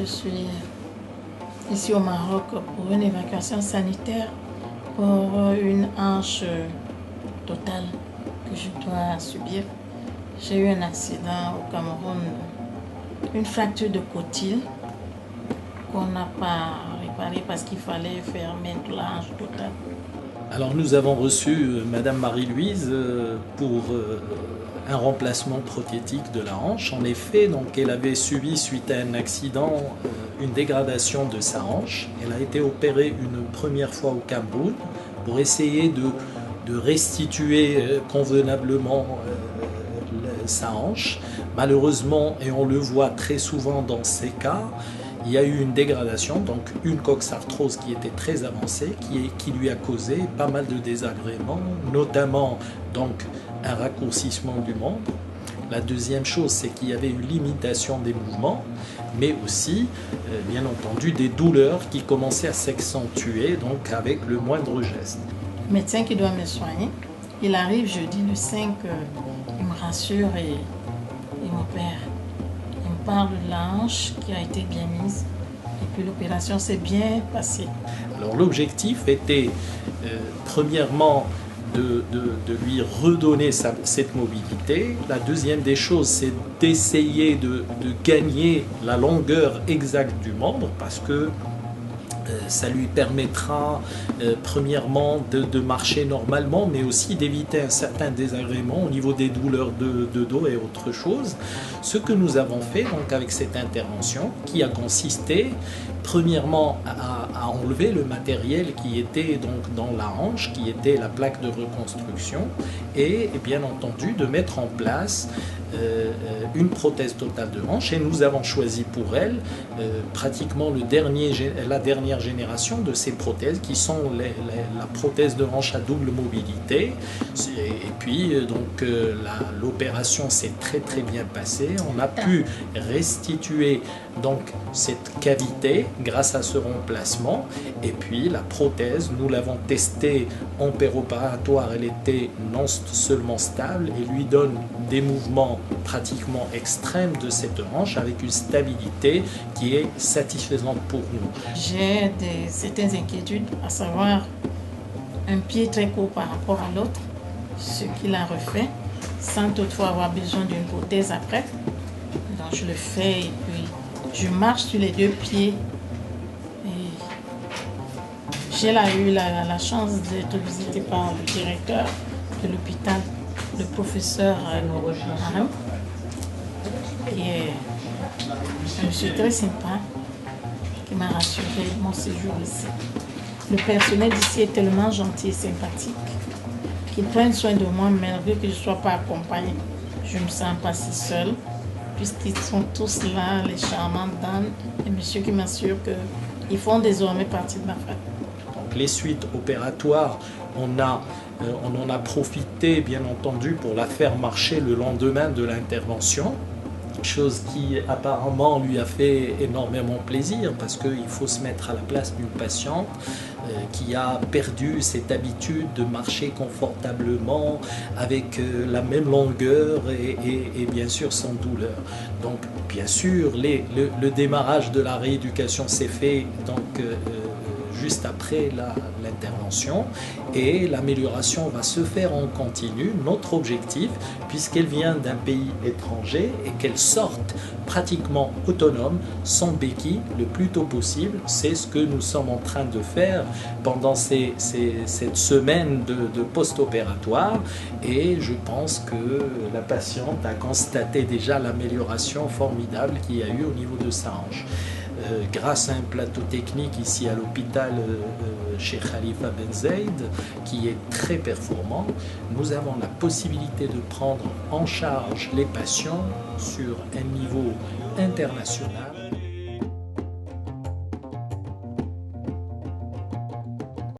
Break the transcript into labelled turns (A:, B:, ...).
A: je suis ici au Maroc pour une évacuation sanitaire pour une hanche totale que je dois subir. J'ai eu un accident au Cameroun, une fracture de cotyle qu'on n'a pas réparée parce qu'il fallait faire mettre la hanche totale.
B: Alors nous avons reçu Madame Marie-Louise pour un remplacement prothétique de la hanche. En effet, donc, elle avait subi suite à un accident une dégradation de sa hanche. Elle a été opérée une première fois au Cameroun pour essayer de restituer convenablement sa hanche. Malheureusement, et on le voit très souvent dans ces cas, il y a eu une dégradation, donc une coxarthrose qui était très avancée, qui lui a causé pas mal de désagréments, notamment donc un raccourcissement du membre. La deuxième chose, c'est qu'il y avait une limitation des mouvements, mais aussi, bien entendu, des douleurs qui commençaient à s'accentuer, donc avec le moindre geste.
A: Le médecin qui doit me soigner, il arrive jeudi le 5, il me rassure et il m'opère. Il me parle de la hanche qui a été bien mise et puis l'opération s'est bien passée.
B: Alors l'objectif était premièrement de lui redonner cette mobilité. La deuxième des choses, c'est d'essayer de gagner la longueur exacte du membre parce que ça lui permettra premièrement de marcher normalement, mais aussi d'éviter un certain désagrément au niveau des douleurs de dos et autre chose. Ce que nous avons fait donc avec cette intervention qui a consisté premièrement à enlever le matériel qui était donc dans la hanche, qui était la plaque de reconstruction, et bien entendu de mettre en place une prothèse totale de hanche. Et nous avons choisi pour elle pratiquement la dernière génération de ces prothèses qui sont la prothèse de hanche à double mobilité. Et puis donc l'opération s'est très bien passée. On a pu restituer donc cette cavité grâce à ce remplacement. Et puis la prothèse, nous l'avons testée en péropératoire, elle était non seulement stable et lui donne des mouvements pratiquement extrêmes de cette hanche avec une stabilité qui est satisfaisante pour nous.
A: J'ai certaines inquiétudes, à savoir un pied très court par rapport à l'autre, ce qu'il a refait, sans toutefois avoir besoin d'une prothèse après. Donc je le fais et puis je marche sur les deux pieds. J'ai eu la chance d'être visitée par le directeur de l'hôpital, le professeur Arem, qui est un monsieur très sympa, qui m'a rassuré mon séjour ici. Le personnel ici est tellement gentil et sympathique qu'ils prennent soin de moi malgré que je ne sois pas accompagnée. Je ne me sens pas si seule, puisqu'ils sont tous là, les charmantes dames et monsieur qui m'assure qu'ils font désormais partie de ma famille.
B: Donc les suites opératoires, on en a profité bien entendu pour la faire marcher le lendemain de l'intervention, chose qui apparemment lui a fait énormément plaisir parce qu'il faut se mettre à la place d'une patiente qui a perdu cette habitude de marcher confortablement avec la même longueur et bien sûr sans douleur. Donc bien sûr le démarrage de la rééducation s'est fait donc juste après l'intervention et l'amélioration va se faire en continu. Notre objectif, puisqu'elle vient d'un pays étranger et qu'elle sorte pratiquement autonome, sans béquille, le plus tôt possible, c'est ce que nous sommes en train de faire pendant cette semaine de post-opératoire et je pense que la patiente a constaté déjà l'amélioration formidable qu'il y a eu au niveau de sa hanche. Grâce à un plateau technique ici à l'hôpital chez Khalifa Ben Zaid, qui est très performant, nous avons la possibilité de prendre en charge les patients sur un niveau international.